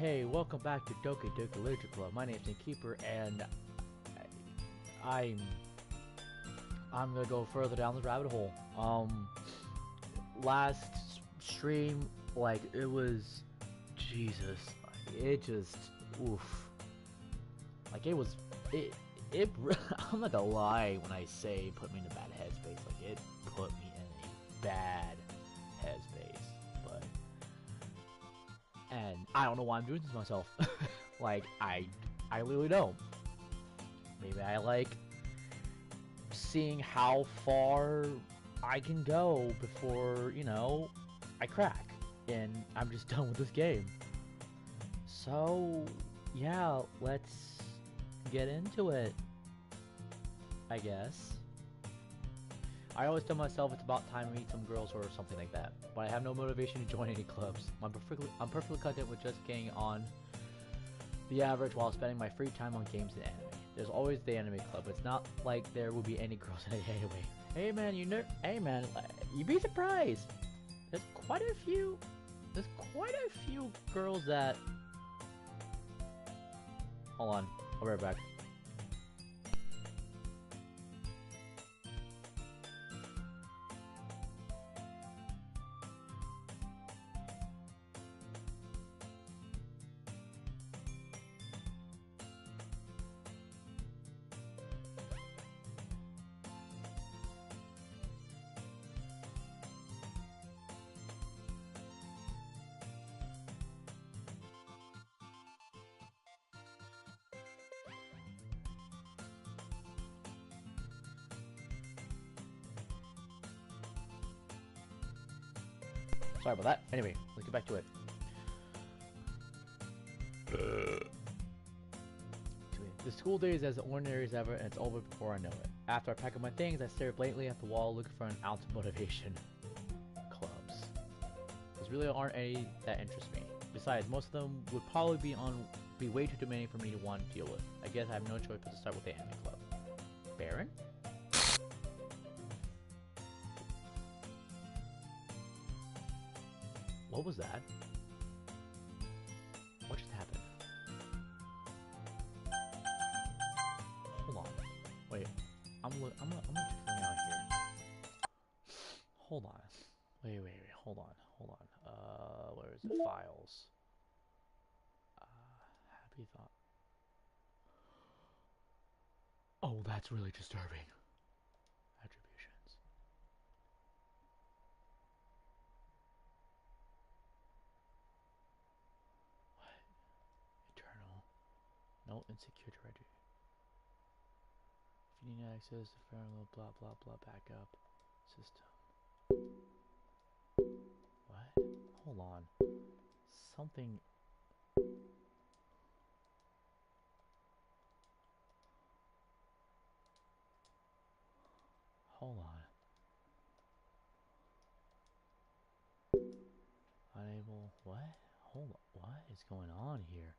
Hey, welcome back to Doki Doki Literature Club. My name's Keeper, and I'm I'm gonna go further down the rabbit hole. Last stream, like it was, Jesus, it just, oof, like it was, it. I'm not gonna lie when I say it put me in a bad headspace. Like it put me in a bad headspace, but. And I don't know why I'm doing this to myself. Like, I literally don't. Maybe I like seeing how far I can go before, you know, I crack. And I'm just done with this game. So, yeah, let's get into it, I guess. I always tell myself it's about time to meet some girls or something like that, but I have no motivation to join any clubs. I'm perfectly content with just getting on the average while spending my free time on games and anime. There's always the anime club. It's not like there will be any girls in it anyway. Hey man, you'd be surprised. There's quite a few girls that. Hold on, I'll be right back. Sorry about that. Anyway, let's get back to it. The school day is as ordinary as ever, and it's over before I know it. After I pack up my things, I stare blatantly at the wall looking for an ounce of motivation. Clubs. There really aren't any that interest me. Besides, most of them would probably be way too demanding for me to want to deal with. I guess I have no choice but to start with the anime club. Baron? What was that? What just happened? Hold on. Wait. I'm gonna check something out here. Hold on. Wait. Hold on. Where is it? Files. Happy thought. Oh, that's really disturbing. Attributions. Eternal. No insecure directory. If you need access to parallel blah blah blah backup system. What? Hold on. Something. Hold on. Unable. What? Hold on. What is going on here?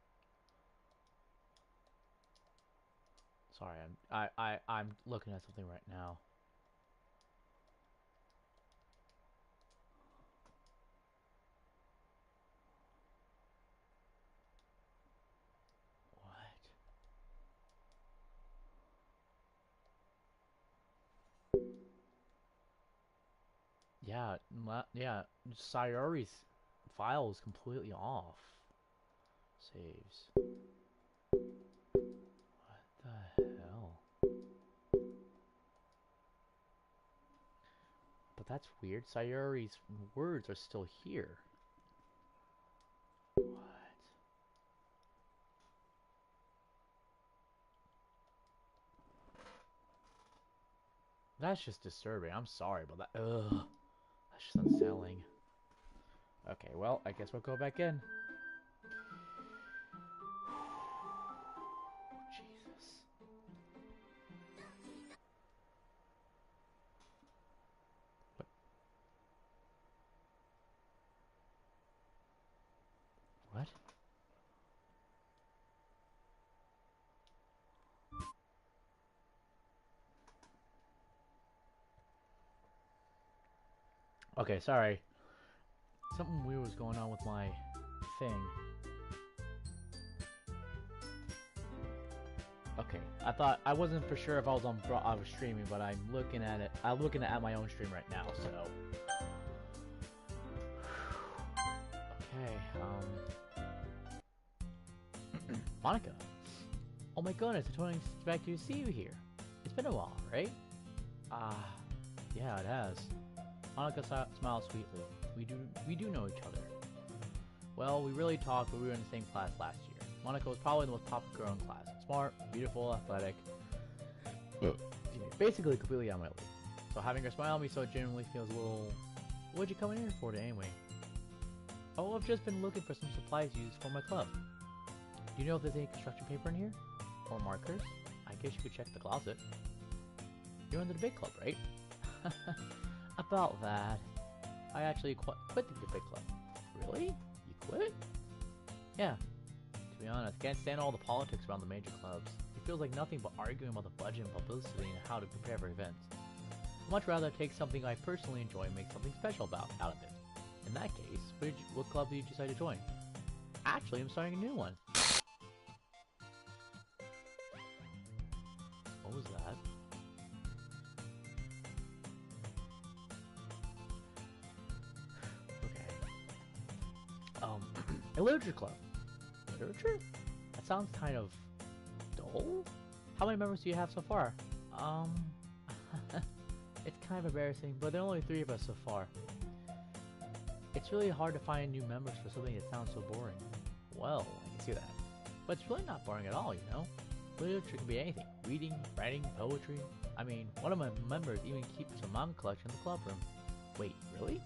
Sorry, I'm looking at something right now. What? Yeah, Sayori's file is completely off. Saves. What the hell? But that's weird. Sayori's words are still here. What? That's just disturbing. I'm sorry, but that. Ugh. That's just unsettling. Okay, well, I guess we'll go back in. Jesus. What? Okay, sorry. Something weird was going on with my thing. Okay, I wasn't for sure if I was I was streaming, but I'm looking at it. I'm looking at my own stream right now. So, okay, Monica. Oh my goodness, I totally expected to see you here. It's been a while, right? Yeah, it has. Monica smiles sweetly. We do know each other. Well, we really talked when we were in the same class last year. Monica was probably the most popular girl in class. Smart, beautiful, athletic. Basically completely on my league. So having her smile at me so genuinely feels a little... What'd you come in here for today anyway? Oh, I've just been looking for some supplies used for my club. Do you know if there's any construction paper in here? Or markers? I guess you could check the closet. You're in the debate club, right? About that. I actually quit the debate club. Really? You quit? Yeah. To be honest, I can't stand all the politics around the major clubs. It feels like nothing but arguing about the budget and publicity and how to prepare for events. I'd much rather take something I personally enjoy and make something special out of it. In that case, what club did you decide to join? Actually, I'm starting a new one. What was that? Okay. A literature club. Literature? That sounds kind of dull. How many members do you have so far? It's kind of embarrassing, but there are only 3 of us so far. It's really hard to find new members for something that sounds so boring. Well, I can see that. But it's really not boring at all, you know? Literature can be anything. Reading, writing, poetry. I mean, one of my members even keeps a manga collection in the club room. Wait, really?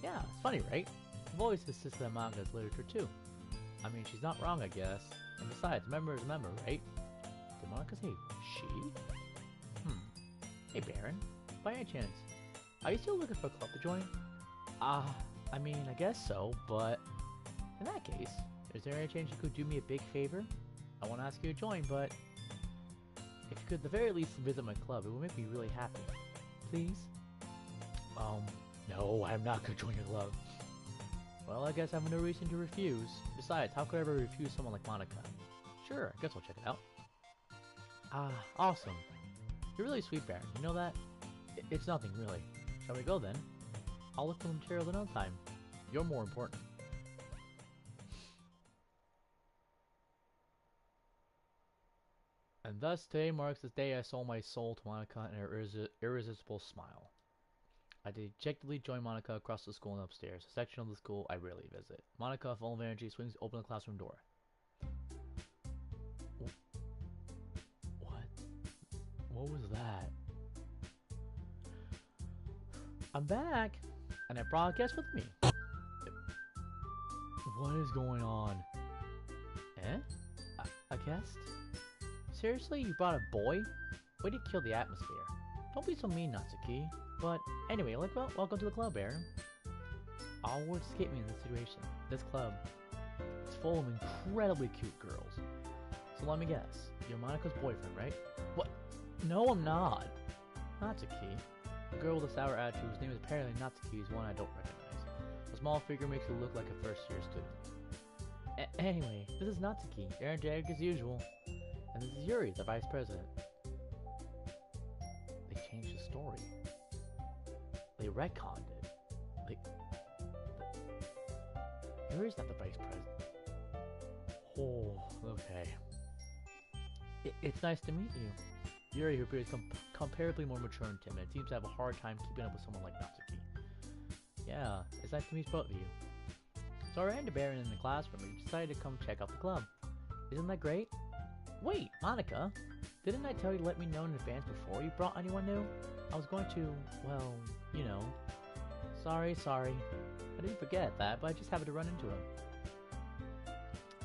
Yeah, it's funny, right? I've always insisted that manga is literature too. I mean, she's not wrong, I guess. And besides, member is a member, right? Did Monica say she? Hey, Baron. By any chance, are you still looking for a club to join? I mean, I guess so, but... In that case, is there any chance you could do me a big favor? I want to ask you to join, but... If you could at the very least visit my club, it would make me really happy. Please? No, I'm not going to join your club. Well, I guess I have no reason to refuse. Besides, how could I ever refuse someone like Monica? Sure, I guess I'll check it out. Awesome. You're really sweet, Baron. You know that? It's nothing, really. Shall we go, then? I'll look for the materials another time. You're more important. And thus, today marks the day I sold my soul to Monica in her irresistible smile. I dejectedly joined Monica across the school and upstairs, a section of the school I rarely visit. Monica, full of energy, swings open the classroom door. What? What was that? I'm back! And I brought a guest with me. What is going on? Eh? A guest? Seriously, you brought a boy? Way to kill the atmosphere. Don't be so mean, Natsuki. But anyway, welcome to the club, Aaron. All words escape me in this situation. This club is full of incredibly cute girls. So let me guess, you're Monica's boyfriend, right? What? No, I'm not. Natsuki. A girl with a sour attitude whose name is apparently Natsuki is one I don't recognize. A small figure makes her look like a first-year student. Anyway, this is Natsuki, energetic as usual. And this is Yuri, the vice president. They changed the story. They retconned it. Yuri's not the vice president. Oh, okay. It's nice to meet you. Yuri, who appears comparatively more mature and timid, seems to have a hard time keeping up with someone like Natsuki. Yeah, it's nice to meet both of you. So I ran to Baron in the classroom and decided to come check out the club. Isn't that great? Wait, Monica, didn't I tell you to let me know in advance before you brought anyone new? I was going to, well, you know. Sorry. I didn't forget that, but I just happened to run into him.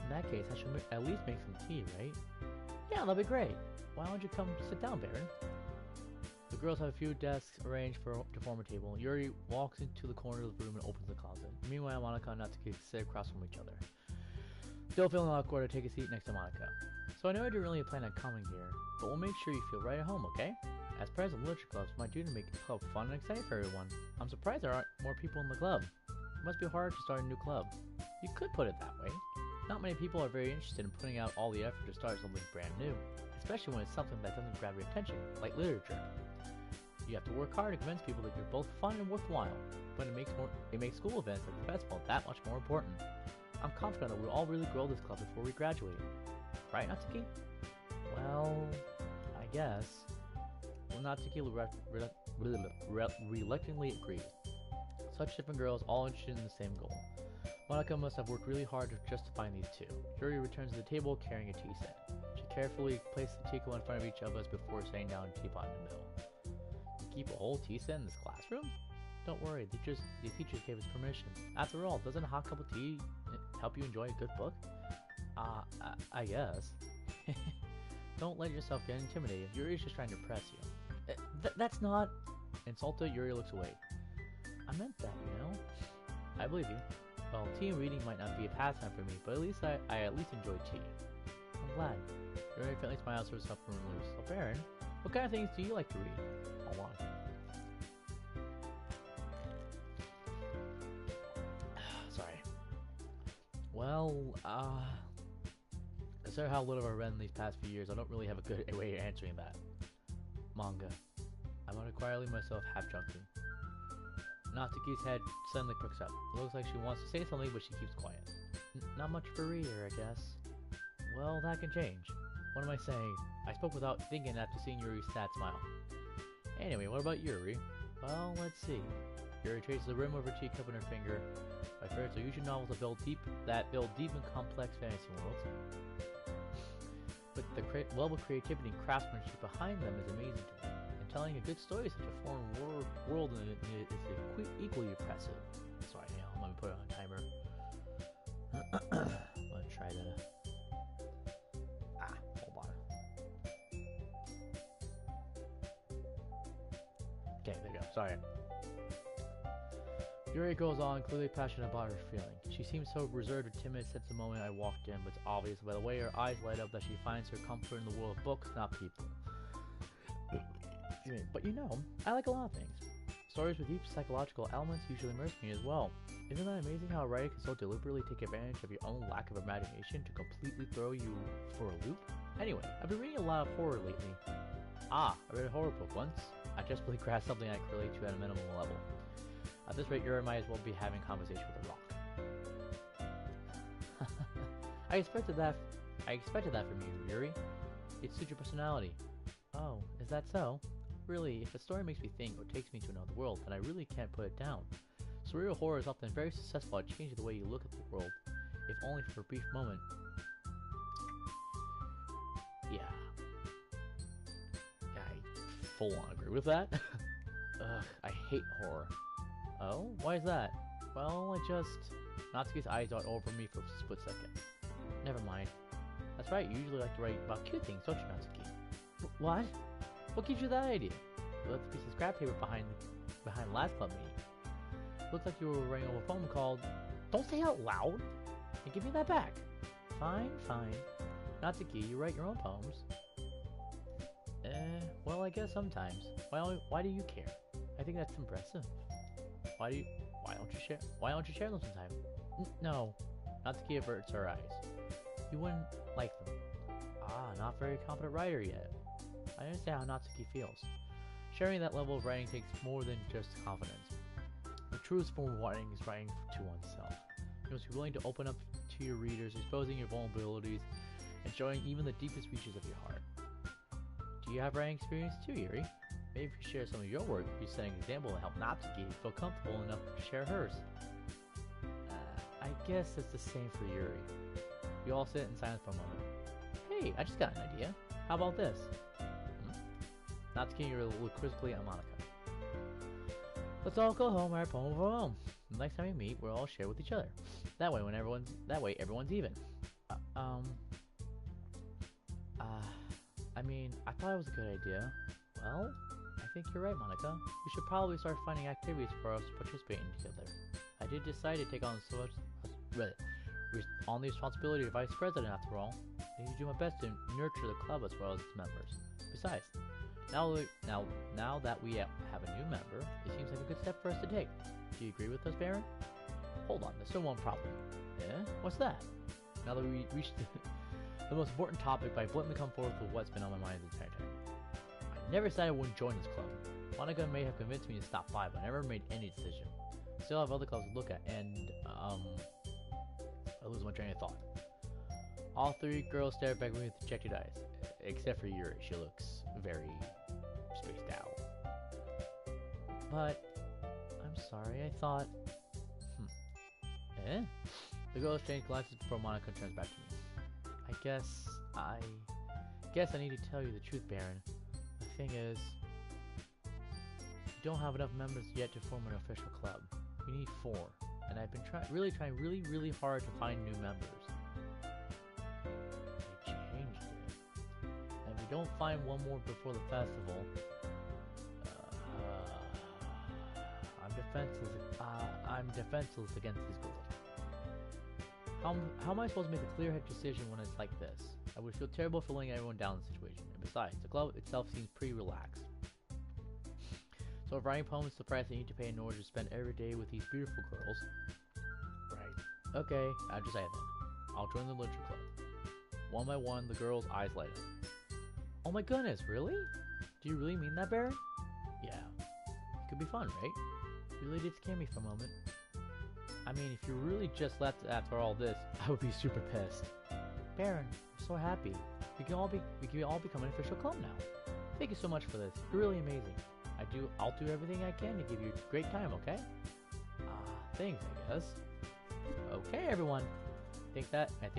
In that case, I should at least make some tea, right? Yeah, that'll be great. Why don't you come sit down, Baron? The girls have a few desks arranged to form a table. Yuri walks into the corner of the room and opens the closet. Meanwhile, Monica and Natsuki sit across from each other. Still feeling awkward, I take a seat next to Monica. So I know I didn't really plan on coming here, but we'll make sure you feel right at home, okay? As president of literature clubs, my duty to make the club fun and exciting for everyone. I'm surprised there aren't more people in the club. It must be hard to start a new club. You could put it that way. Not many people are very interested in putting out all the effort to start something brand new. especially when it's something that doesn't grab your attention, like literature. You have to work hard to convince people that you're both fun and worthwhile, but it makes school events like the festival that much more important. I'm confident that we'll all really grow this club before we graduate. Right, Natsuki? Well, I guess. Well, Natsuki reluctantly agreed. Such different girls, all interested in the same goal. Monica must have worked really hard just to find these two. Yuri returns to the table carrying a tea set. She carefully placed the teacup in front of each of us before setting down a teapot in the middle. You keep a whole tea set in this classroom? Don't worry, the teachers gave us permission. After all, doesn't a hot cup of tea help you enjoy a good book? I guess. Don't let yourself get intimidated. Yuri's just trying to impress you. That's not... Insulted, Yuri looks away. I meant that, you know? I believe you. Well, tea and reading might not be a pastime for me, but at least I at least enjoy tea. I'm glad. Yuri faintly smiles to herself and loose. So, Baron, what kind of things do you like to read? Hold on. Sorry. Well, consider how little I've read in these past few years, I don't really have a good way of answering that. Manga. I'm gonna quietly myself half-junking. Natsuki's head suddenly perks up. It looks like she wants to say something, but she keeps quiet. Not much for a reader, I guess. Well, that can change. What am I saying? I spoke without thinking after seeing Yuri's sad smile. Anyway, what about Yuri? Well, let's see. Yuri traces the rim of her teacup in her finger. My favorites are usually novels that build deep and complex fantasy worlds. But the level of creativity and craftsmanship behind them is amazing to me. And telling a good story is such a foreign world is equally impressive. Sorry, let me put it on a timer. I'm gonna try to... hold on. Okay, there you go. Sorry. Yuri goes on, clearly passionate about her feeling. She seems so reserved or timid since the moment I walked in, but it's obvious by the way her eyes light up that she finds her comfort in the world of books, not people. But you know, I like a lot of things. Stories with deep psychological elements usually immerse me as well. Isn't that amazing how a writer can so deliberately take advantage of your own lack of imagination to completely throw you for a loop? Anyway, I've been reading a lot of horror lately. I read a horror book once. I just really grasped something I could relate to at a minimal level. At this rate, Yuri might as well be having conversation with a rock. I expected that from you, Yuri. It suits your personality. Oh, is that so? Really, if a story makes me think or takes me to another world, then I really can't put it down. Surreal horror is often very successful at changing the way you look at the world, if only for a brief moment. Yeah. I full on agree with that. Ugh, I hate horror. Oh? Why is that? Well, Natsuki's eyes dart over me for a split second. Never mind. That's right, you usually like to write about cute things, don't you, Natsuki? What? What gives you that idea? You left a piece of scrap paper behind last club meeting. Looked like you were writing over a poem called... Don't say out loud! And give me that back. Fine. Natsuki, you write your own poems. Well, I guess sometimes. Why do you care? I think that's impressive. Why don't you share them sometime? No. Natsuki averts her eyes. You wouldn't like them. Not very competent writer yet. I understand how Natsuki feels. Sharing that level of writing takes more than just confidence. The truest form of writing is writing to oneself. You must be willing to open up to your readers, exposing your vulnerabilities, and showing even the deepest reaches of your heart. Do you have writing experience too, Yuri? Maybe if you share some of your work, you set an example to help Natsuki feel comfortable enough to share hers. I guess it's the same for Yuri. We all sit in silence for a moment. Hey, I just got an idea. How about this? Natsuki looked quizzically at Monica. Let's all go home and write a poem of our own. The next time we meet, we'll all share with each other. That way, everyone's even. I mean, I thought it was a good idea. Well, I think you're right, Monica. We should probably start finding activities for us to participate in together. I did decide to take on the responsibility of vice president after all. I need to do my best to nurture the club as well as its members. Besides, now that we have a new member, it seems like a good step for us to take. Do you agree with us, Baron? Hold on, there's still one problem. What's that? Now that we reached the most important topic, but I bluntly come forth with what's been on my mind the entire time. I never said I wouldn't join this club. Monica may have convinced me to stop by, but I never made any decision. Still have other clubs to look at, and I lose my train of thought. All three girls stare back at me with dejected eyes, except for Yuri. She looks very spaced out. But I'm sorry, I thought. Eh? The girls change glances before Monica turns back to me. I guess I need to tell you the truth, Baron. The thing is, we don't have enough members yet to form an official club. We need 4, and I've been trying really hard to find new members. They changed it. And if we don't find one more before the festival, I'm defenseless against these girls. How am I supposed to make a clear-headed decision when it's like this? I would feel terrible for letting everyone down in the situation. And besides, the club itself seems pretty relaxed. So if writing poems is the price I need to pay in order to spend every day with these beautiful girls, right? Okay, I'll just say it then. I'll join the literature club. One by one, the girls' eyes light up. Oh my goodness, really? Do you really mean that, Baron? Yeah. It could be fun, right? You really did scare me for a moment. I mean, if you really just left after all this, I would be super pissed. Baron, I'm so happy. We can all become an official club now. Thank you so much for this. You're really amazing. I'll do everything I can to give you a great time, okay? Thanks, I guess. Okay, everyone. I think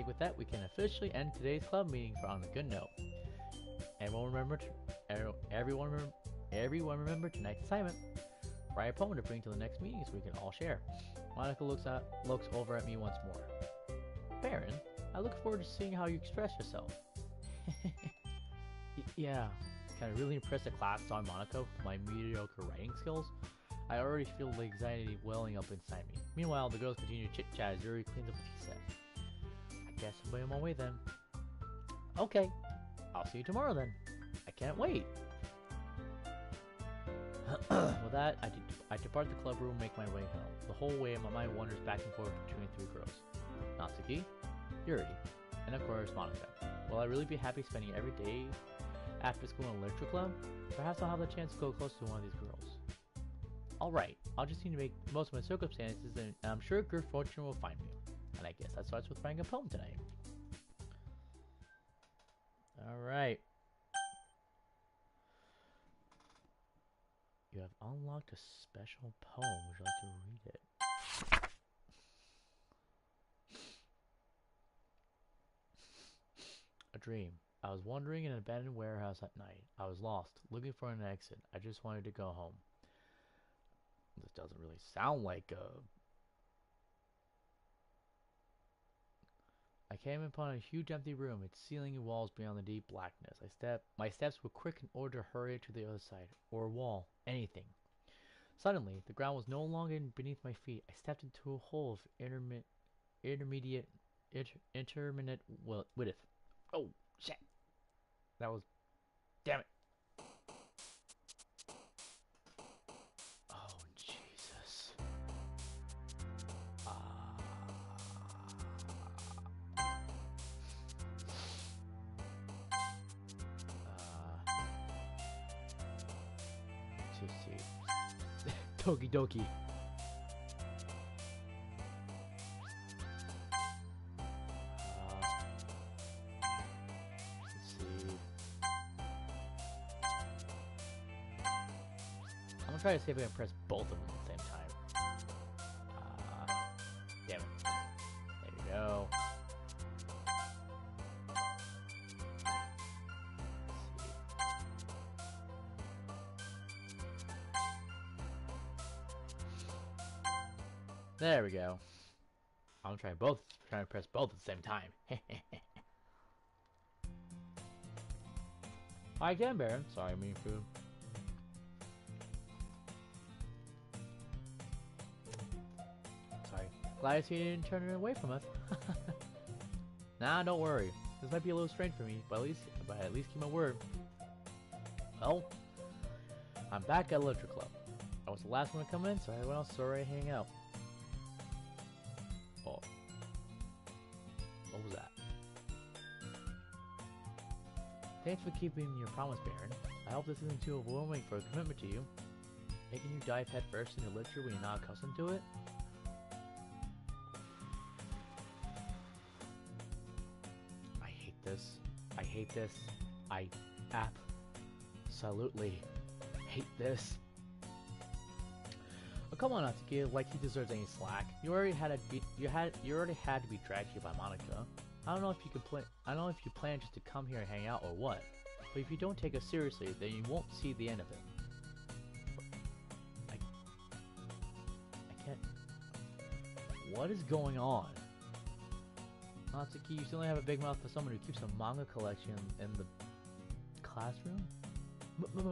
with that we can officially end today's club meeting on a good note. Everyone remember tonight's assignment. Write a poem to bring to the next meeting so we can all share. Monica looks over at me once more. Baron, I look forward to seeing how you express yourself. Yeah, can I really impress the class on Monica with my mediocre writing skills? I already feel the anxiety welling up inside me. Meanwhile, the girls continue to chit-chat as Yuri cleans up what he said. I guess I'll be on my way then. Okay, I'll see you tomorrow then. I can't wait. With that, I depart the club room and make my way home. The whole way, my mind wanders back and forth between 3 girls. Natsuki, Yuri, and of course, Monica. Will I really be happy spending every day after school in a literature club? Perhaps I'll have the chance to go close to one of these girls. Alright, I'll just need to make the most of my circumstances, and I'm sure good fortune will find me. And I guess that starts with writing a poem tonight. Alright. You have unlocked a special poem. Would you like to read it? A dream. I was wandering in an abandoned warehouse at night. I was lost, looking for an exit. I just wanted to go home. This doesn't really sound like a... I came upon a huge empty room, its ceiling and walls beyond the deep blackness. My steps were quick in order to hurry to the other side, or a wall, anything. Suddenly, the ground was no longer beneath my feet. I stepped into a hole of intermittent width. Oh, shit. That was... Damn it. Oh, Jesus. Let's see. Doki Doki. Let's see. I'm gonna try to see if I can press both of them at the same time. Damn it. There we go. There we go. I'm trying to press both at the same time. Hi again, Baron. Sorry, I mean food. Sorry. Glad to see you didn't turn it away from us. Nah, don't worry. This might be a little strange for me, but at least keep my word. Well, I'm back at Literature Club. I was the last one to come in, so everyone else is already hanging out. Oh. What was that? Thanks for keeping your promise, Baron. I hope this isn't too overwhelming for a commitment to you. Making you dive headfirst into literature when you're not accustomed to it? I hate this. I hate this. I absolutely hate this. Oh, come on, Natsuki, like he deserves any slack. You already had to be dragged here by Monica. I don't know if you plan just to come here and hang out or what. But if you don't take us seriously, then you won't see the end of it. I can't. What is going on? Natsuki, you still have a big mouth for someone who keeps a manga collection in the classroom? What the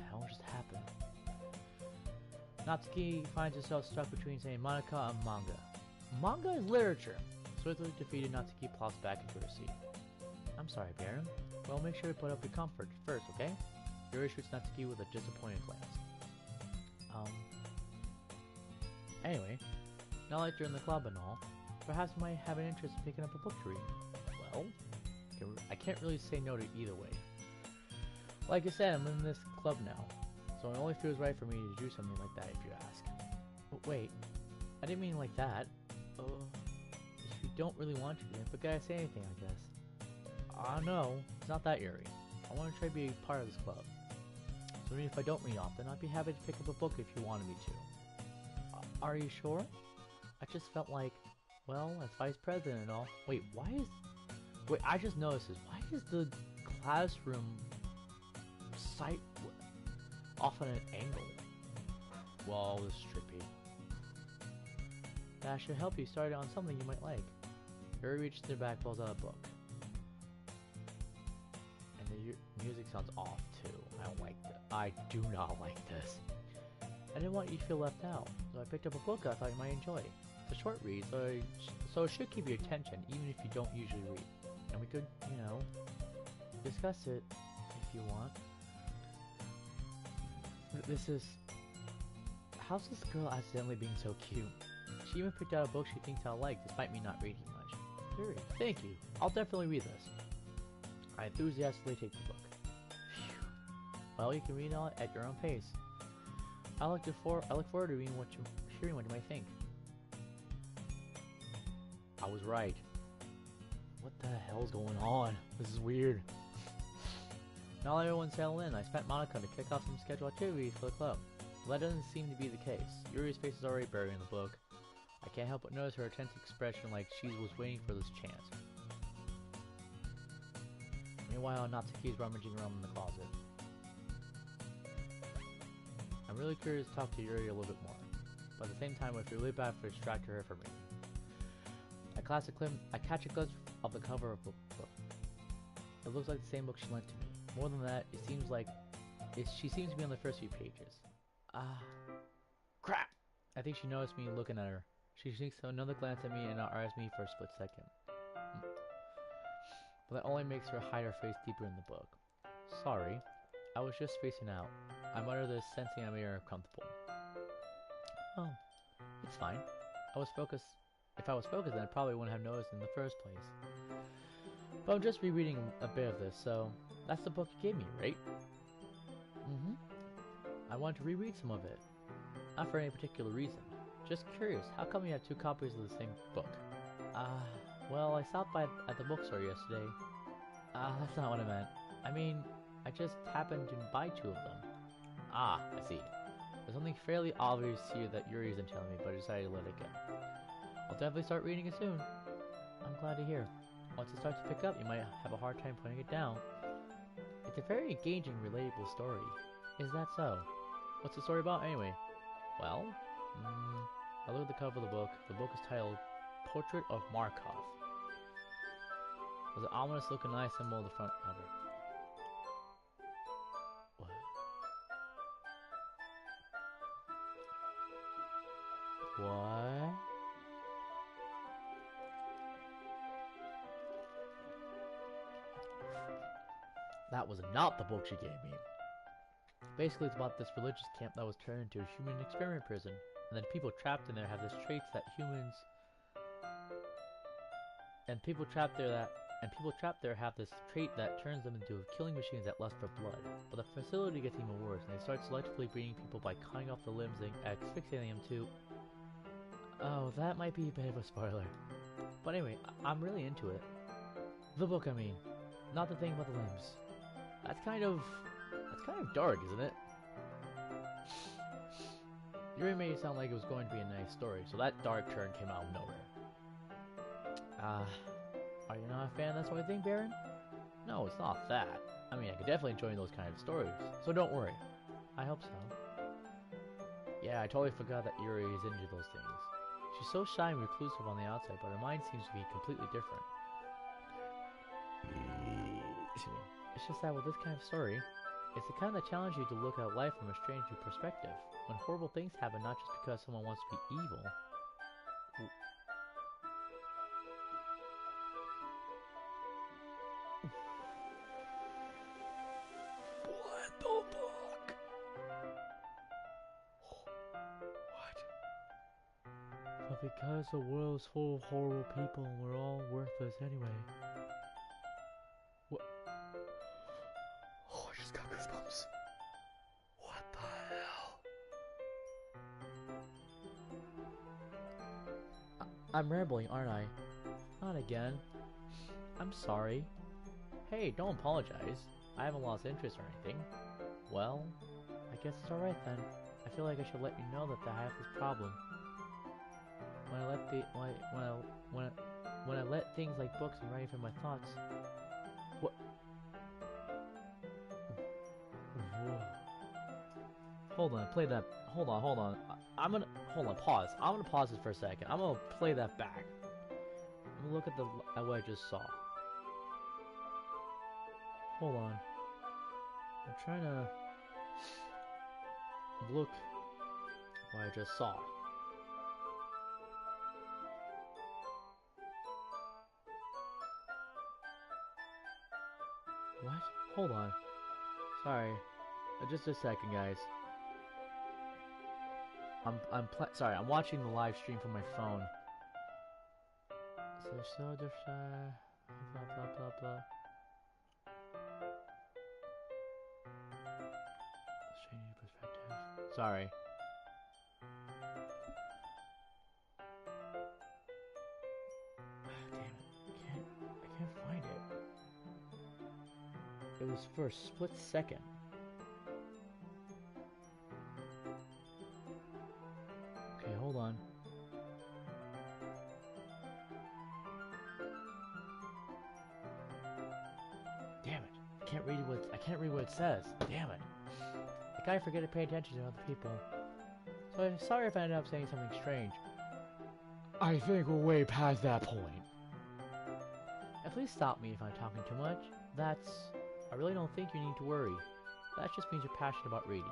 hell just happened? Natsuki finds herself stuck between saying Monica and manga. Manga is literature! Swiftly defeated, Natsuki plops back into her seat. I'm sorry, Baron. Well, make sure to put up your comfort first, okay? Yuri shoots Natsuki with a disappointed glance. Anyway, now that you're in the club and all, perhaps you might have an interest in picking up a book to read. Well, I can't really say no to either way. Like I said, I'm in this club now, so it only feels right for me to do something like that if you ask. But wait, I didn't mean like that. If you don't really want to, then forget I say anything, I guess. No, it's not that, Yuri. I want to try to be a part of this club. So even if I don't read often, I'd be happy to pick up a book if you wanted me to. Are you sure? I just felt like, well, as vice president and all. Wait, I just noticed this. Why is the classroom site off on an angle? Well, this is trippy. That should help you start on something you might like. Yuri reaches their back, pulls out a book. And the music sounds off too. I don't like this. I do not like this. I didn't want you to feel left out, so I picked up a book I thought you might enjoy. It's a short read, so it should keep your attention, even if you don't usually read. And we could, discuss it if you want. How's this girl accidentally being so cute? She even picked out a book she thinks I'll like, despite me not reading much. Yuri, thank you. I'll definitely read this. I enthusiastically take the book. Phew. Well, you can read it at your own pace. I look forward to hearing what you might think. I was right. What the hell's going on? This is weird. Now that everyone's settled in, I spent Monica to kick off some scheduled activities for the club. Well, that doesn't seem to be the case. Yuri's face is already buried in the book. I can't help but notice her tense expression like she was waiting for this chance. Meanwhile, Natsuki's rummaging around in the closet. I'm really curious to talk to Yuri a little bit more, but at the same time, I feel really bad for distracting her from reading. I catch a glimpse of the cover of the book. It looks like the same book she lent to me. More than that, she seems to be on the first few pages. Crap! I think she noticed me looking at her. She sneaks another glance at me and eyes me for a split second. But that only makes her hide her face deeper in the book. Sorry, I was just spacing out. I mutter this, sensing I made her uncomfortable. Oh, it's fine. If I was focused, then I probably wouldn't have noticed in the first place. But I'm just rereading a bit of this, so that's the book you gave me, right? I wanted to reread some of it. Not for any particular reason. Just curious, how come you have two copies of the same book? Well, I stopped by at the bookstore yesterday. That's not what I meant. I mean, I just happened to buy two of them. I see. There's something fairly obvious here that Yuri isn't telling me, but I decided to let it go. I'll definitely start reading it soon. I'm glad to hear. Once it starts to pick up, you might have a hard time putting it down. It's a very engaging, relatable story. Is that so? What's the story about, anyway? Well, I look at the cover of the book. The book is titled Portrait of Markov. There's an ominous looking eye symbol on the front cover. What? That was not the book she gave me. Basically, it's about this religious camp that was turned into a human experiment prison, and then people trapped in there have these traits that humans And people trapped there have this trait that turns them into killing machines that lust for blood. But the facility gets even worse, and they start selectively breeding people by cutting off the limbs and asphyxiating them too. Oh, that might be a bit of a spoiler. But anyway, I'm really into it. The book, I mean. Not the thing about the limbs. That's kind of dark, isn't it? You made it sound like it was going to be a nice story, so that dark turn came out of nowhere. Are you not a fan of that sort of thing, Baron? No, it's not that. I mean, I could definitely enjoy those kind of stories, so don't worry. I hope so. Yeah, I totally forgot that Yuri is into those things. She's so shy and reclusive on the outside, but her mind seems to be completely different. It's just that with this kind of story, it's the kind that challenges you to look at life from a strange new perspective. When horrible things happen not just because someone wants to be evil. What the fuck? What? But because the world's full of horrible people and we're all worthless anyway. What? Oh, I just got goosebumps. What the hell? I'm rambling, aren't I? Not again. I'm sorry. Hey, don't apologize. I haven't lost interest or anything. Well, I guess it's alright then. I feel like I should let you know that I have this problem. When I let things like books and writing from my thoughts. What? Whoa. Hold on, play that. Hold on. I'm gonna hold on. Pause. I'm gonna pause this for a second. I'm gonna play that back. I'm gonna look at what I just saw. Hold on. I'm trying to look what I just saw. What? Hold on. Sorry. Just a second, guys. Sorry. I'm watching the live stream from my phone. So different. Blah blah blah blah. Strange perspective. Sorry. Damn it. I can't find it. It was for a split second. Okay, hold on. Damn it. I can't read what it says. Damn it. Like I forget to pay attention to other people. So I'm sorry if I ended up saying something strange. I think we're way past that point. And please stop me if I'm talking too much. I really don't think you need to worry. That just means you're passionate about reading.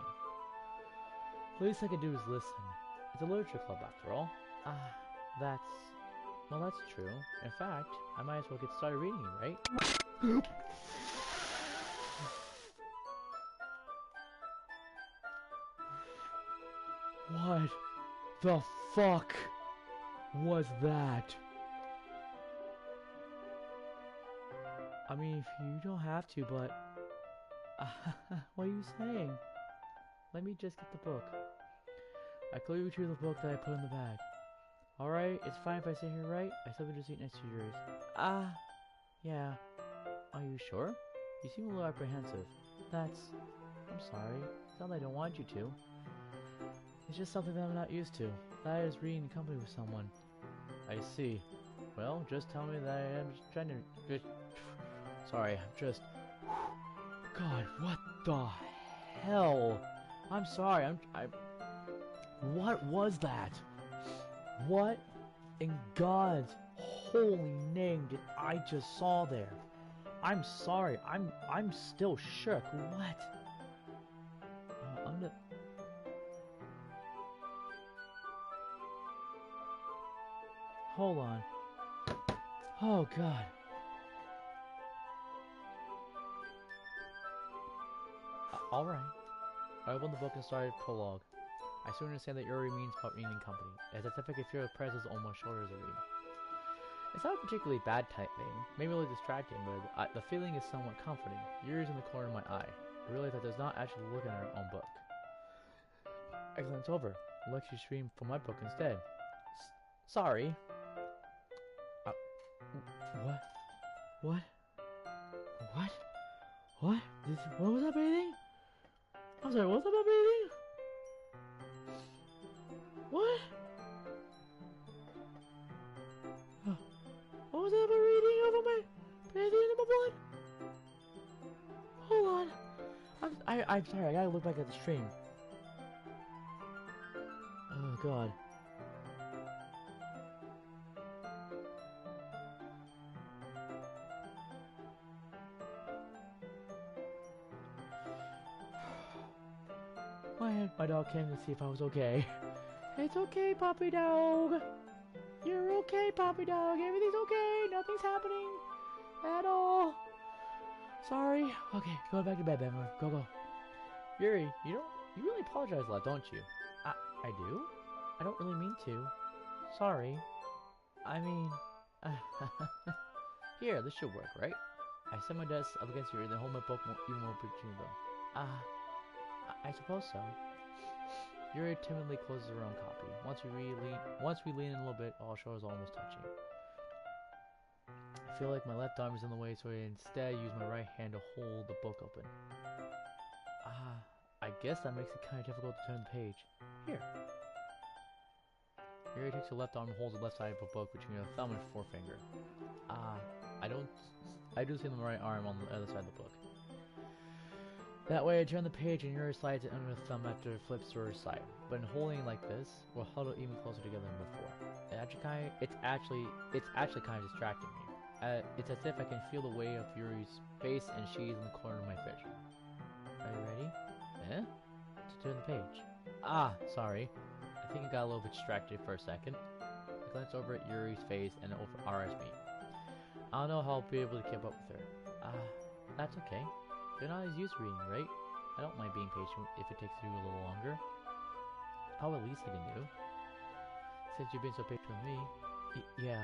The least I can do is listen. It's a literature club after all. Well, that's true. In fact, I might as well get started reading, right? What the fuck was that? I mean, if you don't have to, but... what are you saying? Let me just get the book. I clearly retrieved the book that I put in the bag. Alright, it's fine if I sit here, right? I still can just eat next to yours. Yeah. Are you sure? You seem a little apprehensive. I'm sorry. It's not that I don't want you to. It's just something that I'm not used to. That is reading in company with someone. I see. Well, just tell me that I am just trying to... Sorry, I'm just... God, what the hell? I'm sorry, What was that? What in God's holy name did I just saw there? I'm sorry, I'm still shook. What? Hold on. Oh God. Alright. I opened the book and started prologue. I soon understand that Yuri means about reading in company, as I typically feel a presence on my shoulders to read. It It's not a particularly bad type thing, maybe a little distracting, but the feeling is somewhat comforting. Yuri's in the corner of my eye. I realize that does not actually look at her own book. I glance over. Look, she streamed from my book instead. Sorry. What? What? What? What? What was that breathing? I'm sorry, what was that breathing? What? What was that about reading over my breathing into my blood? Hold on. I'm sorry, I gotta look back at the stream. Oh god. My dog came to see if I was okay. It's okay, puppy dog. You're okay, puppy dog. Everything's okay. Nothing's happening at all. Sorry. Okay, go back to bed, Bammer. Go. Yuri, you really apologize a lot, don't you? I do? I don't really mean to. Sorry. I mean... Here, this should work, right? I set my desk up against Yuri, then hold my book even more between them. I suppose so. Yuri timidly closes her own copy. Once we lean in a little bit, all shows almost touching. I feel like my left arm is in the way, so I instead use my right hand to hold the book open. I guess that makes it kind of difficult to turn the page. Here. Yuri takes her left arm and holds the left side of a book between her thumb and forefinger. I do see the right arm on the other side of the book. That way I turn the page and Yuri slides it under her thumb after it flips to her side. But in holding it like this, we're huddled even closer together than before. It's actually kind of distracting me. It's as if I can feel the weight of Yuri's face and she's in the corner of my vision. Are you ready? To turn the page. Sorry. I think I got a little bit distracted for a second. I glance over at Yuri's face and over RSB. I don't know how I'll be able to keep up with her. That's okay. You're not as used to reading, right? I don't mind being patient if it takes you a little longer. How at least I can do. Since you've been so patient with me. Yeah.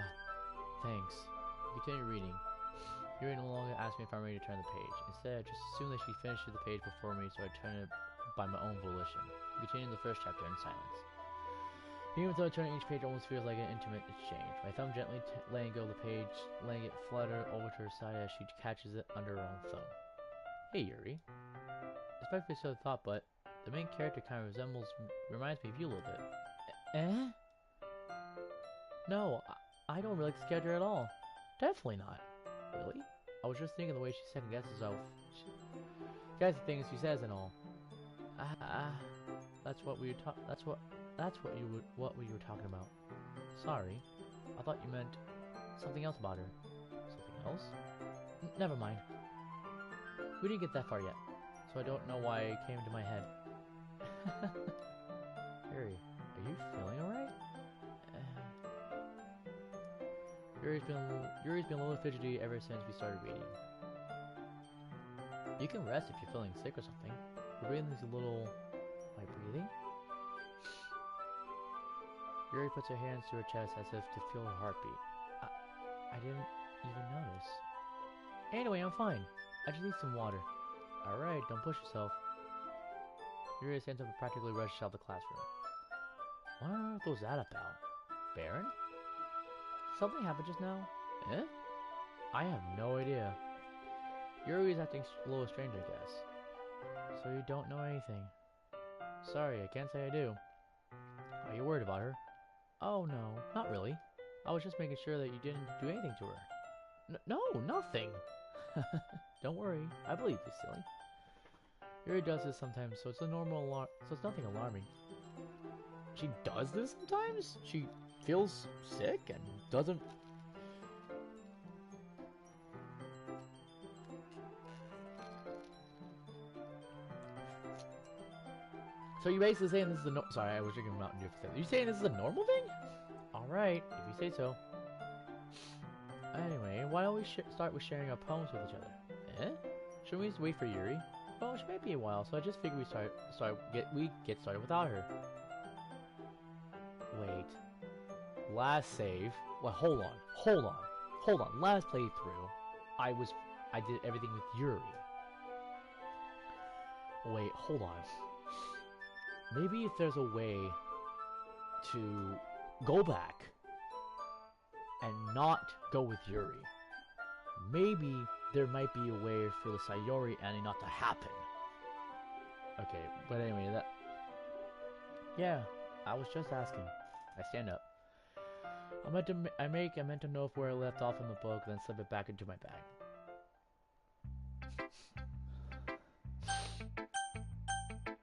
Thanks. Continue reading. Yuri no longer asks me if I'm ready to turn the page. Instead, I just assume that she finishes the page before me, so I turn it by my own volition. Continuing the first chapter in silence. Even though turning each page almost feels like an intimate exchange, my thumb gently letting go of the page, letting it flutter over to her side as she catches it under her own thumb. Hey Yuri. Respectfully so thought, but the main character kind of reminds me of you a little bit. No, I don't really like this character at all. Definitely not. Really? I was just thinking the way she second guesses herself. Guys, the things she says and all. That's what we were what we were talking about. Sorry, I thought you meant something else about her. Something else? Never mind. We didn't get that far yet, so I don't know why it came into my head. Yuri, are you feeling alright? Yuri's been a little fidgety ever since we started reading. You can rest if you're feeling sick or something. Your breathing's a little... Am I breathing? Yuri puts her hands to her chest as if to feel her heartbeat. I didn't even notice. Anyway, I'm fine. I just need some water. Alright, don't push yourself. Yuri stands up and practically rushes out the classroom. What on earth was that about? Baron? Something happened just now? I have no idea. Yuri's acting a little strange, I guess. So you don't know anything. Sorry, I can't say I do. Are you worried about her? Oh no, not really. I was just making sure that you didn't do anything to her. No, nothing! Don't worry, I believe you, silly. Yuri does this sometimes, so it's nothing alarming. She does this sometimes? She feels sick and doesn't... So you're basically saying this is a sorry, I was drinking Mountain Dew for a second. Are you saying this is a normal thing? Alright, if you say so. Anyway, why don't we start with sharing our poems with each other? Shouldn't we just wait for Yuri? Well, she might be a while, so I just figured we get started without her. Wait. Last save. Well, hold on. hold on. Last playthrough, I did everything with Yuri. Wait, hold on. Maybe if there's a way to go back and not go with Yuri. Maybe there might be a way for the Sayori ending not to happen. Okay, but anyway, that... Yeah, I was just asking. I stand up. I meant to know where I left off in the book, then slip it back into my bag.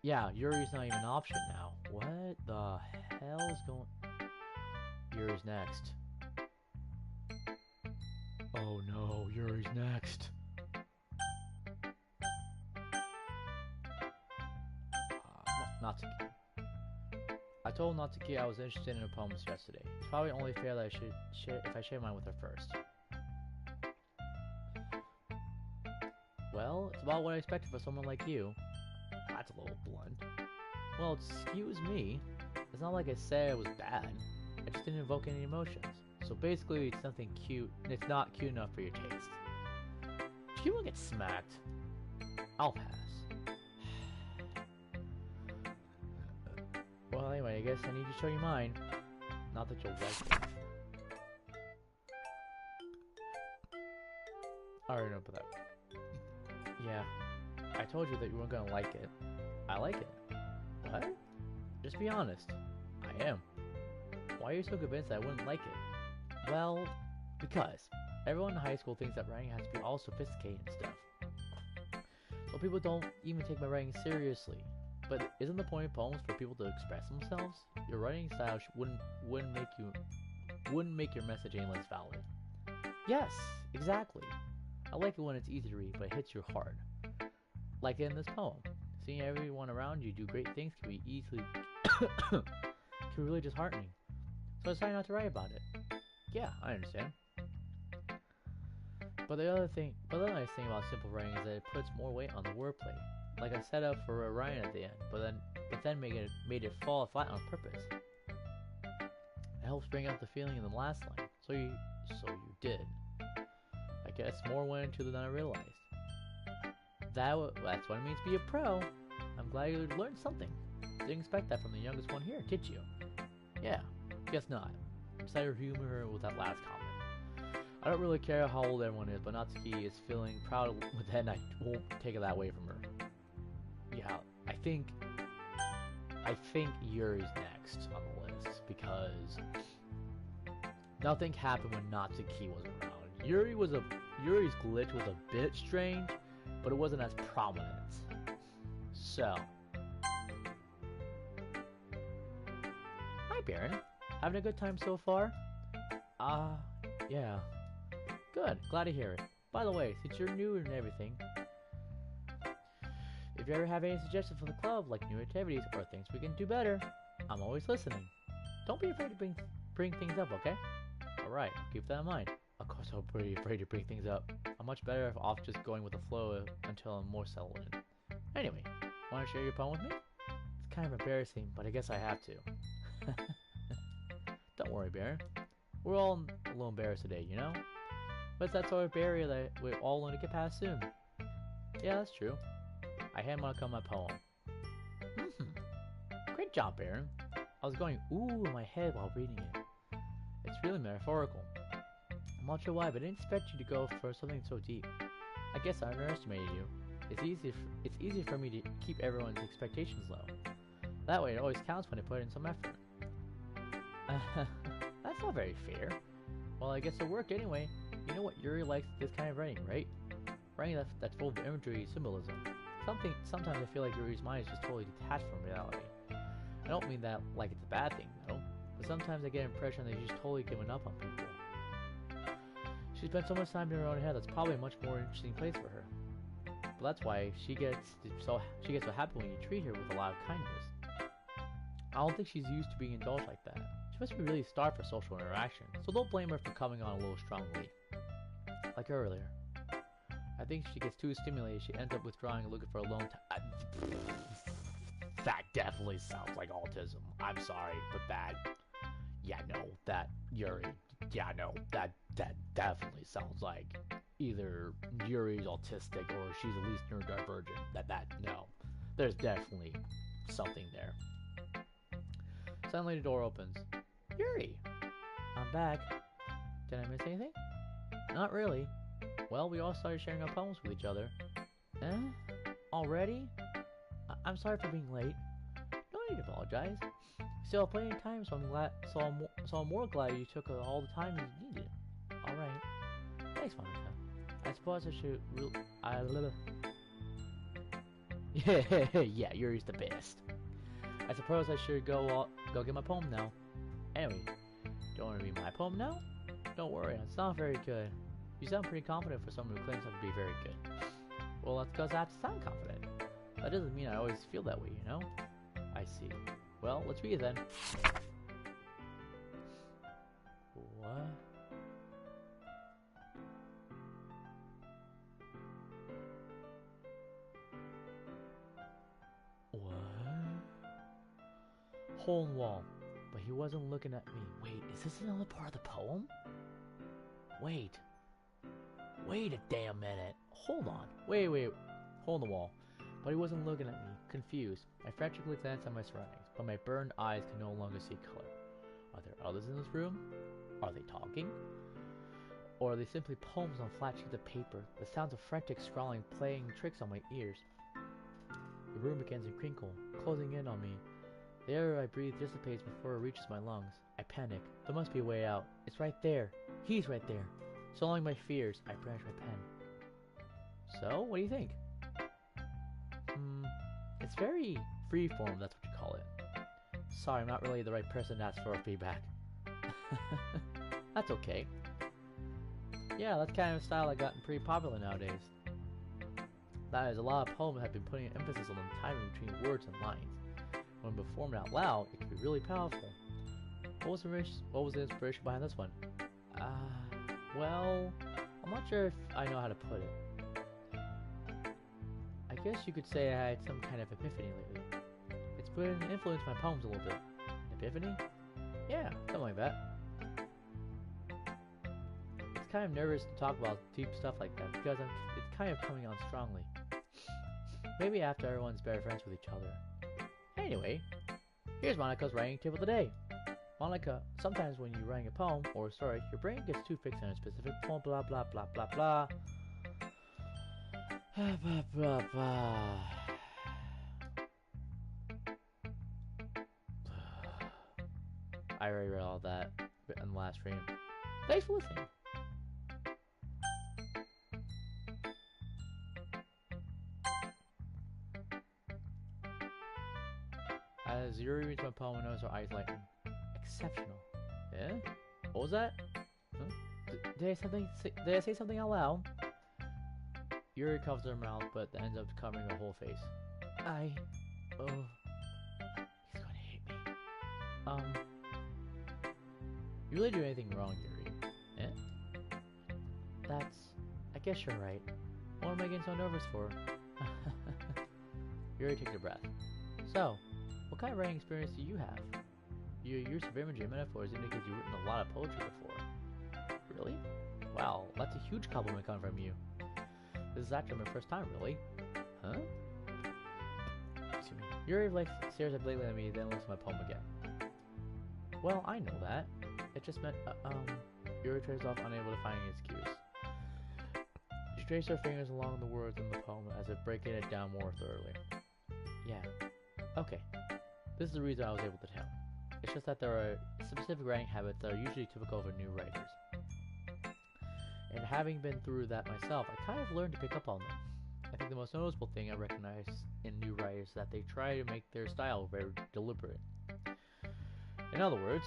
Yeah, Yuri's not even an option now. What the hell's going... Yuri's next. Oh no, Yuri's next. Natsuki. I told Natsuki I was interested in her poems yesterday. It's probably only fair that I should if I share mine with her first. Well, it's about what I expected for someone like you. That's a little blunt. Well, excuse me. It's not like I said it was bad. I just didn't evoke any emotions. So basically, it's nothing cute. It's not cute enough for your taste. She will get smacked. I'll pass. Well, anyway, I guess I need to show you mine. Not that you'll like it. I already know about that. Yeah, I told you that you weren't gonna like it. I like it. What? Just be honest. I am. Why are you so convinced I wouldn't like it? Well, because everyone in high school thinks that writing has to be all sophisticated and stuff. So people don't even take my writing seriously. But isn't the point of poems for people to express themselves? Your writing style wouldn't make your message any less valid. Yes, exactly. I like it when it's easy to read, but it hits you hard. Like in this poem. Seeing everyone around you do great things can be can be really disheartening. So I decided not to write about it. Yeah, I understand. But the other nice thing about simple writing is that it puts more weight on the wordplay. Like I set up for Orion at the end, but then made it fall flat on purpose. It helps bring out the feeling in the last line. So you did. I guess more went into it than I realized. That's what it means to be a pro. I'm glad you learned something. Didn't expect that from the youngest one here, did you? Yeah, guess not. Decided to humor her with that last comment. I don't really care how old everyone is, but Natsuki is feeling proud with that, and I won't take it that away from her. Yeah, I think Yuri's next on the list because nothing happened when Natsuki wasn't around. Yuri's glitch was a bit strange, but it wasn't as prominent. So, hi Baron, having a good time so far? Yeah. Good, glad to hear it. By the way, since you're new and everything, if you ever have any suggestions for the club, like new activities or things we can do better, I'm always listening. Don't be afraid to bring things up, okay? Alright, keep that in mind. Of course I'm pretty afraid to bring things up. I'm much better off just going with the flow until I'm more settled in. Anyway, want to share your poem with me? It's kind of embarrassing, but I guess I have to. Don't worry, Baron. We're all a little embarrassed today, you know? But it's that sort of barrier that we're all going to get past soon. Yeah, that's true. I hand Monica my poem. Great job, Baron. I was going ooh in my head while reading it. It's really metaphorical. I'm not sure why, but I didn't expect you to go for something so deep. I guess I underestimated you. It's easy for me to keep everyone's expectations low. That way it always counts when I put in some effort. That's not very fair. Well, I guess it worked anyway. You know what Yuri likes this kind of writing, right? Writing that's full of imagery and symbolism. Sometimes I feel like Yuri's mind is just totally detached from reality. I don't mean that like it's a bad thing, though. But sometimes I get the impression that she's totally given up on people. She spent so much time in her own head that's probably a much more interesting place for her. But that's why she gets so happy when you treat her with a lot of kindness. I don't think she's used to being indulged like that. She must be really starved for social interaction, so don't blame her for coming on a little strongly. Like earlier. I think she gets too stimulated, she ends up withdrawing and looking for alone time. That definitely sounds like autism. I'm sorry, but that... Yeah, no, that Yuri Yeah, no, that definitely sounds like either Yuri's autistic or she's at least neurodivergent. No, there's definitely something there. Suddenly the door opens. Yuri, I'm back. Did I miss anything? Not really. Well, we all started sharing our poems with each other. Eh? Already? I'm sorry for being late. No need to apologize. Still have plenty of time, so I'm glad. So I'm more glad you took all the time you needed. All right. Thanks, Monica. I suppose I should. Yeah, Yuri's the best. I suppose I should go get my poem now. Anyway, don't want to read my poem now? Don't worry, it's not very good. You sound pretty confident for someone who claims not to be very good. Well, that's because I have to sound confident. That doesn't mean I always feel that way, you know? I see. Well, let's read it then. What? What? Hole in wall. But he wasn't looking at me. Wait, is this another part of the poem? Wait. Wait a damn minute. Hold on. Wait. Hole in the wall. But he wasn't looking at me. Confused. I frantically glanced at my surroundings, but my burned eyes could no longer see color. Are there others in this room? Are they talking? Or are they simply poems on flat sheets of paper? The sounds of frantic scrawling playing tricks on my ears. The room begins to crinkle, closing in on me. The air I breathe dissipates before it reaches my lungs. I panic. There must be a way out. It's right there. He's right there. Swallowing my fears, I branch my pen. So, what do you think? It's very freeform, that's what you call it. Sorry, I'm not really the right person to ask for feedback. That's okay. Yeah, that's kind of style that's gotten pretty popular nowadays. That is, a lot of poems have been putting emphasis on the timing between words and lines. When performed out loud, it can be really powerful. What was the inspiration behind this one? Well, I'm not sure if I know how to put it. I guess you could say I had some kind of epiphany lately. It's been influenced my poems a little bit. Epiphany? Yeah, something like that. It's kind of nervous to talk about deep stuff like that because it's kind of coming on strongly. Maybe after everyone's better friends with each other. Anyway, here's Monica's writing tip of the day. Monica, sometimes when you're writing a poem or a story, your brain gets too fixed on a specific poem, blah blah blah blah blah. Blah blah blah. I already read all that in the last frame. Thanks for listening. As Yuri reads my poem, I notice her eyes lighten. Exceptional. Yeah? What was that? Huh? Did I say something out loud? Yuri covers her mouth, but ends up covering her whole face. Oh. He's gonna hate me. You really do anything wrong, Yuri? Eh? I guess you're right. What am I getting so nervous for? Yuri takes a breath. So, what kind of writing experience do you have? Your use of imagery and metaphors indicates you've written a lot of poetry before. Really? Wow, that's a huge compliment coming from you. This is actually my first time, really. Huh? Excuse me. Yuri stares up blatantly at me, then looks at my poem again. Well, I know that. It just meant, Yuri traces off, unable to find any excuse. She traces her fingers along the words in the poem as if breaking it down more thoroughly. Yeah. Okay. This is the reason I was able to tell. It's just that there are specific writing habits that are usually typical for new writers. And having been through that myself, I kind of learned to pick up on them. I think the most noticeable thing I recognize in new writers is that they try to make their style very deliberate. In other words,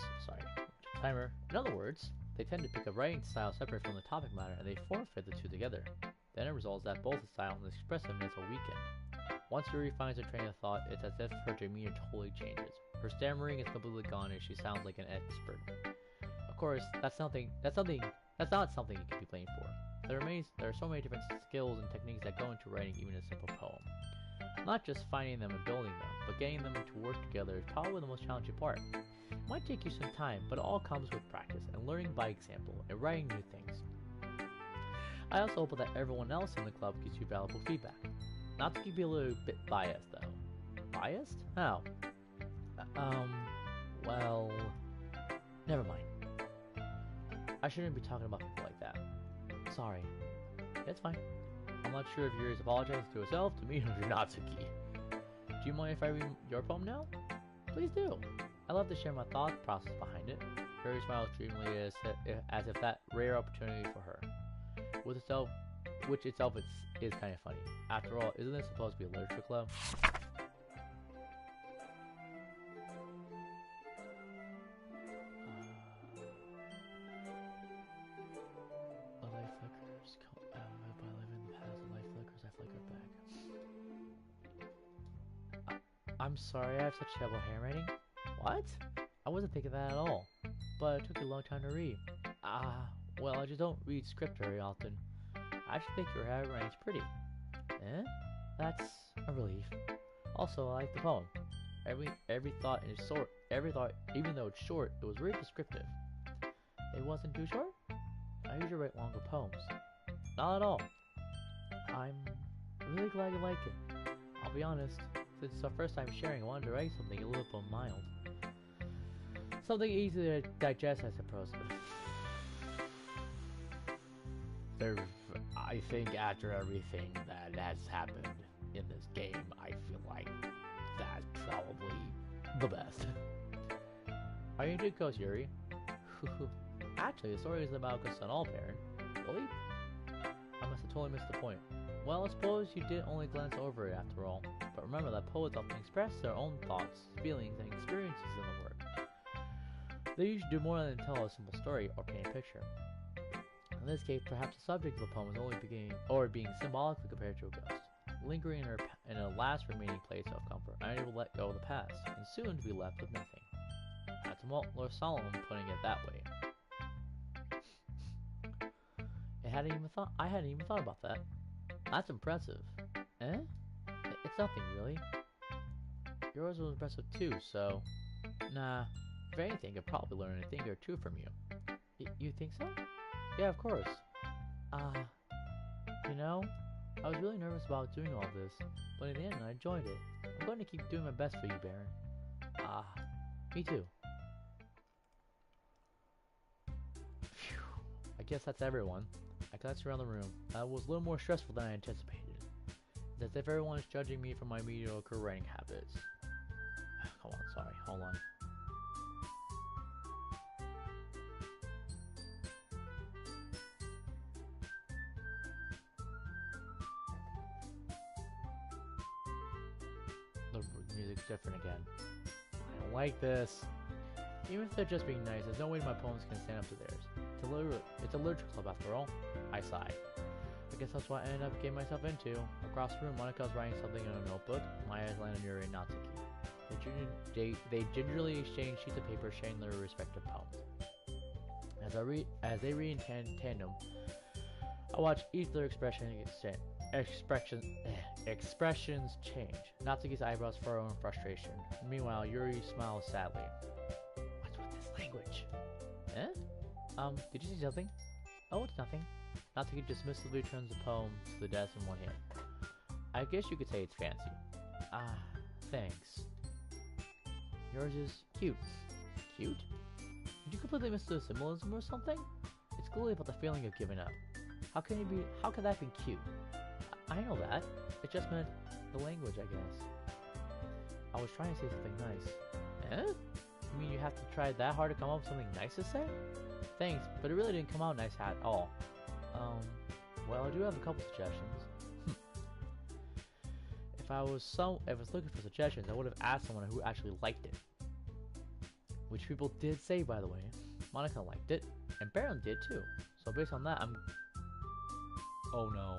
they tend to pick a writing style separate from the topic matter and they forfeit the two together. Then it results that both the style and the expressiveness are weakened. Once Yuri finds her train of thought, it's as if her demeanor totally changes. Her stammering is completely gone and she sounds like an expert. Of course, that's not something you can be blamed for. There are so many different skills and techniques that go into writing even a simple poem. Not just finding them and building them, but getting them to work together is probably the most challenging part. Might take you some time, but it all comes with practice and learning by example and writing new things. I also hope that everyone else in the club gives you valuable feedback. Not to keep you a little bit biased, though. Biased? How? Um, well, never mind. I shouldn't be talking about people like that. Sorry. It's fine. I'm not sure if you're apologizing to yourself, to me, or to Natsuki. Do you mind if I read your poem now? Please do. I love to share my thought process behind it. Very smiles dreamily as if that rare opportunity for her. Which itself is kind of funny. After all, isn't this supposed to be a literature club? A light flickers. By living in the past, a light flickers. I flicker back. I'm sorry, I have such terrible handwriting. What? I wasn't thinking that at all. But it took you a long time to read. Well, I just don't read script very often. I actually think your handwriting's pretty. Eh? That's a relief. Also, I like the poem. Every thought is short. Every thought, even though it's short, it was very descriptive. It wasn't too short? I usually write longer poems. Not at all. I'm really glad you liked it. I'll be honest, since it's our first time sharing, I wanted to write something a little bit mild. Something easy to digest, I suppose. I think after everything that has happened in this game, I feel like that's probably the best. Are you into Ghost Yuri? Actually, the story is about a son all parent. Really? I must have totally missed the point. Well, I suppose you did only glance over it after all. But remember that poets often express their own thoughts, feelings, and experiences in the work. They usually do more than tell a simple story or paint a picture. In this case, perhaps the subject of the poem is only being symbolically compared to a ghost, lingering in a last remaining place of comfort, unable to let go of the past, and soon to be left with nothing. That's more solemn putting it that way. I hadn't even thought about that. That's impressive. Eh? It's nothing really. Yours was impressive too, so nah. If anything, I could probably learn a thing or two from you. You think so? Yeah, of course. You know, I was really nervous about doing all this, but in the end, I enjoyed it. I'm going to keep doing my best for you, Baron. Me too. Phew. I guess that's everyone. I glanced around the room. That was a little more stressful than I anticipated. It's as if everyone is judging me for my mediocre writing habits. Come on, sorry, hold on. The music's different again. I don't like this. Even if they're just being nice, there's no way my poems can stand up to theirs. It's a literature club after all. I sighed. I guess that's what I ended up getting myself into. Across the room, Monica was writing something in a notebook. My eyes landed on Yuri and Natsuki. They gingerly exchanged sheets of paper sharing their respective poems. As they read in tandem, I watched each of their expressions change. Natsuki's eyebrows furrow in frustration. Meanwhile, Yuri smiles sadly. What's with this language? Eh? Did you see something? Oh, it's nothing. Natsuki dismissively turns the poem to the desk in one hand. I guess you could say it's fancy. Thanks. Yours is cute. Cute? Did you completely miss the symbolism or something? It's clearly about the feeling of giving up. How can that be cute? I know that. It just meant the language, I guess. I was trying to say something nice. Eh? You mean you have to try that hard to come up with something nice to say? Thanks, but it really didn't come out nice at all. Well, I do have a couple suggestions. If I was looking for suggestions, I would have asked someone who actually liked it. Which people did say, by the way. Monica liked it, and Baron did too. So based on that, oh no.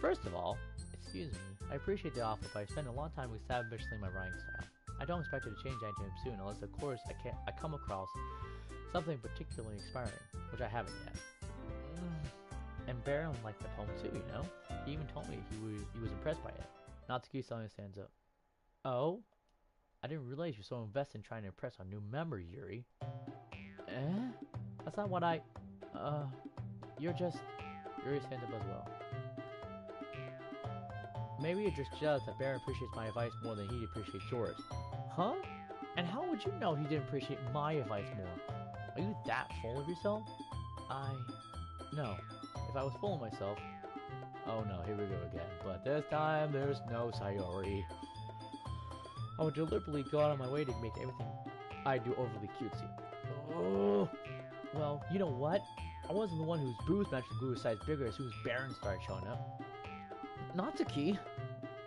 First of all, excuse me, I appreciate the offer, but I spent a long time establishing my writing style. I don't expect it to change anytime soon, unless of course I come across something particularly inspiring, which I haven't yet. And Baron liked the poem too, you know? He even told me he was impressed by it. Natsuki suddenly stands up. Oh? I didn't realize you're so invested in trying to impress our new member, Yuri. Eh? That's not what I... Uh... You're just... Yuri stands up as well. Maybe you're just jealous that Baron appreciates my advice more than he appreciates yours. Huh? And how would you know he didn't appreciate my advice more? Are you that full of yourself? No. If I was full of myself... Oh no, here we go again. But this time, there's no Sayori. I would deliberately go out of my way to make everything I do overly cutesy. Oh! Well, you know what? I wasn't the one whose booze magically grew a size bigger as soon as Baron started showing up. Natsuki?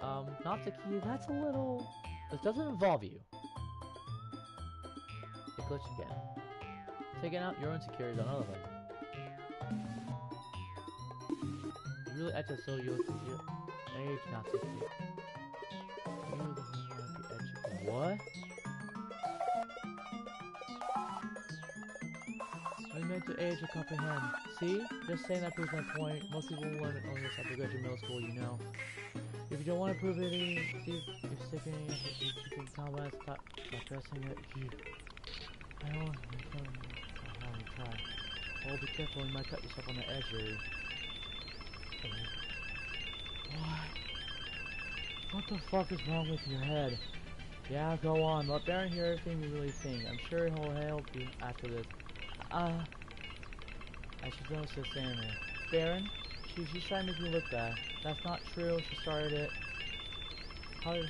Natsuki, that's a little... This doesn't involve you. It glitched again. Taking out your insecurities on another thing. You really act as though you're age Natsuki. You really want to be edgy. What? I meant to age to comprehend. See? Just saying that proves my point. Most people will learn it only after graduating middle school, you know. If you don't want to prove it, see if you're sticking it, if you can combat, stop dressing it. I don't want to try. Oh, be careful, you might cut yourself on the edge, Yuri. What the fuck is wrong with your head? Yeah, go on. Let Baron hear everything you really think. I'm sure he'll help you after this. I should know to saying there. Baron? She's trying to make me look bad. That's not true. She started it. How did...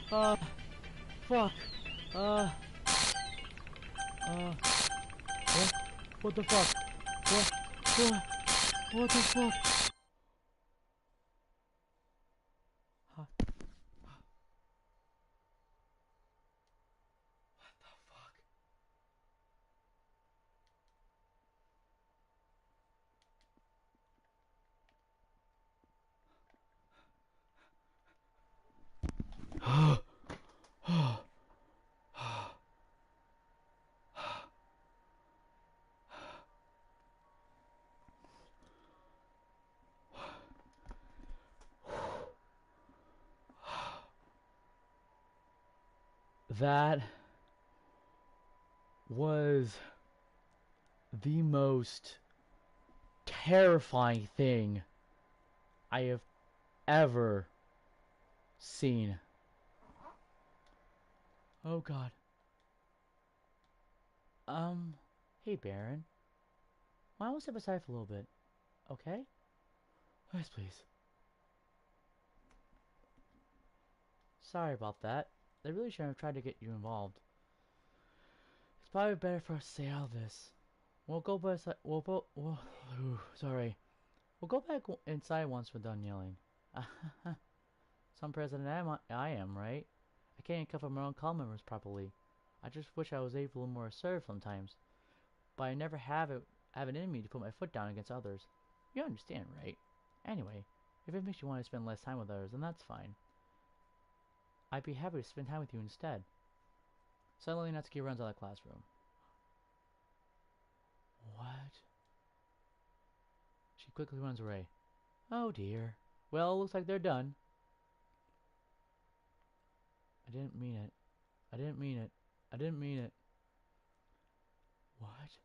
What? Fuck. What the fuck? What the fuck? Huh? That was the most terrifying thing I have ever seen. Oh god. Hey Baron. Why don't we step aside for a little bit? Okay? Yes, please. Sorry about that. They really shouldn't have tried to get you involved. It's probably better for us to stay out of this. We'll go back. Sorry. We'll go back inside once we're done yelling. Some president I am, right? I can't cover my own call members properly. I just wish I was able to be more assertive sometimes. But I never have it in me to put my foot down against others. You understand, right? Anyway, if it makes you want to spend less time with others, then that's fine. I'd be happy to spend time with you instead. Suddenly, Natsuki runs out of the classroom. What? She quickly runs away. Oh dear. Well, looks like they're done. I didn't mean it. I didn't mean it. I didn't mean it. What?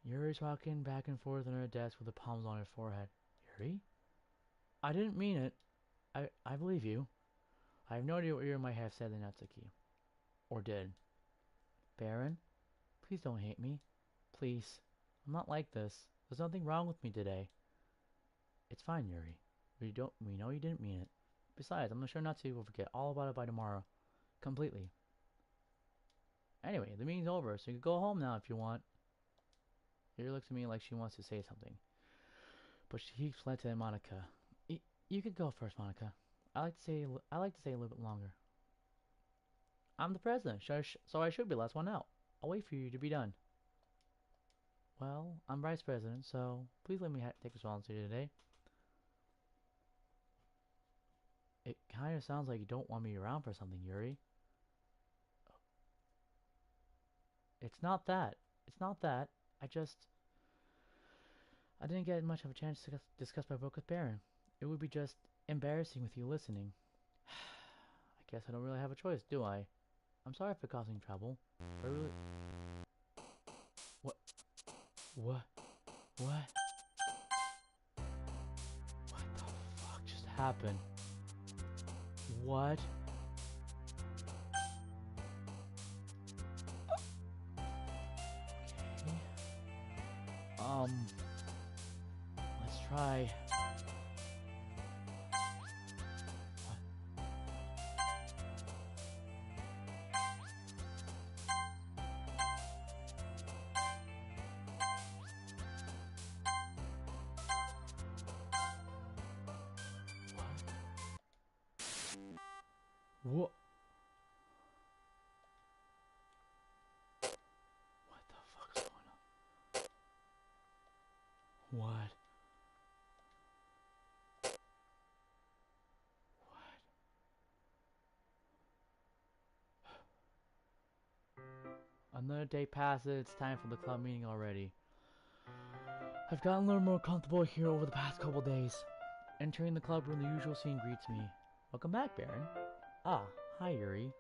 Yuri's walking back and forth on her desk with the palms on her forehead. Yuri? I didn't mean it. I believe you. I have no idea what Yuri might have said to Natsuki. Or did. Baron? Please don't hate me. Please. I'm not like this. There's nothing wrong with me today. It's fine, Yuri. We know you didn't mean it. Besides, I'm sure Natsuki will forget all about it by tomorrow. Completely. Anyway, the meeting's over, so you can go home now if you want. Yuri looks at me like she wants to say something. But she keeps letting Monica. You could go first, Monica. I like to stay a little bit longer. I'm the president, so I should be the last one out. I'll wait for you to be done. Well, I'm vice president, so please let me take responsibility today. It kind of sounds like you don't want me around for something, Yuri. It's not that. It's not that. I didn't get much of a chance to discuss my book with Baron. It would be just embarrassing with you listening. I guess I don't really have a choice, do I? I'm sorry for causing trouble. I really... What? What? What? What the fuck just happened? What? Okay. Let's try. What? What the fuck is going on? What? Another day passes, it's time for the club meeting already. I've gotten a little more comfortable here over the past couple days. Entering the club room, the usual scene greets me. Welcome back, Baron. Ah, hi, Yuri.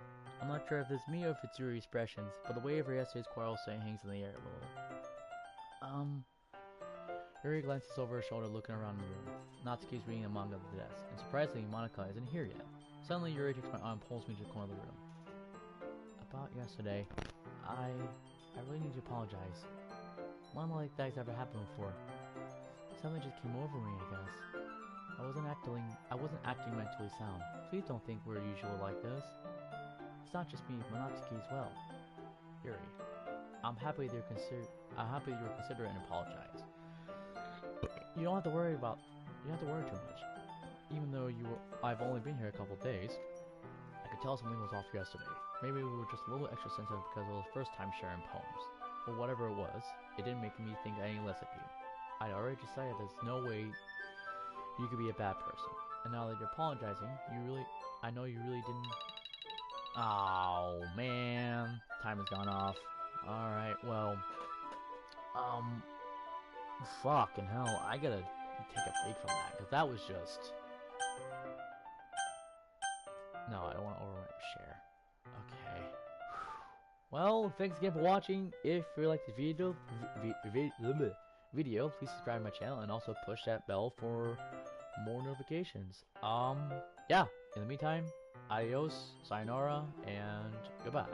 I'm not sure if it's me or if it's Yuri's expressions, but the wave of yesterday's quarrel still hangs in the air a little. Yuri glances over her shoulder, looking around the room. Natsuki's reading a manga at the desk, and surprisingly, Monica isn't here yet. Suddenly, Yuri takes my arm and pulls me to the corner of the room. About yesterday, I really need to apologize. Nothing like that's ever happened before. Something just came over me, I guess. I wasn't acting mentally sound. Please don't think we're usual like this. It's not just me, but Natsuki as well. Yuri, I'm happy that you're considerate and apologize. You don't have to worry too much. Even though I've only been here a couple days, I could tell something was off yesterday. Maybe we were just a little extra sensitive because it was the first time sharing poems. But whatever it was, it didn't make me think any less of you. I'd already decided there's no way you could be a bad person. And now that you're apologizing, I know you really didn't... Oh, man. Time has gone off. Alright, well... Fucking hell, I gotta take a break from that, because that was just... No, I don't want to overshare. Okay. Well, thanks again for watching. If you like this video, please subscribe to my channel and also push that bell for more notifications. Yeah, in the meantime, adios, sayonara, and goodbye.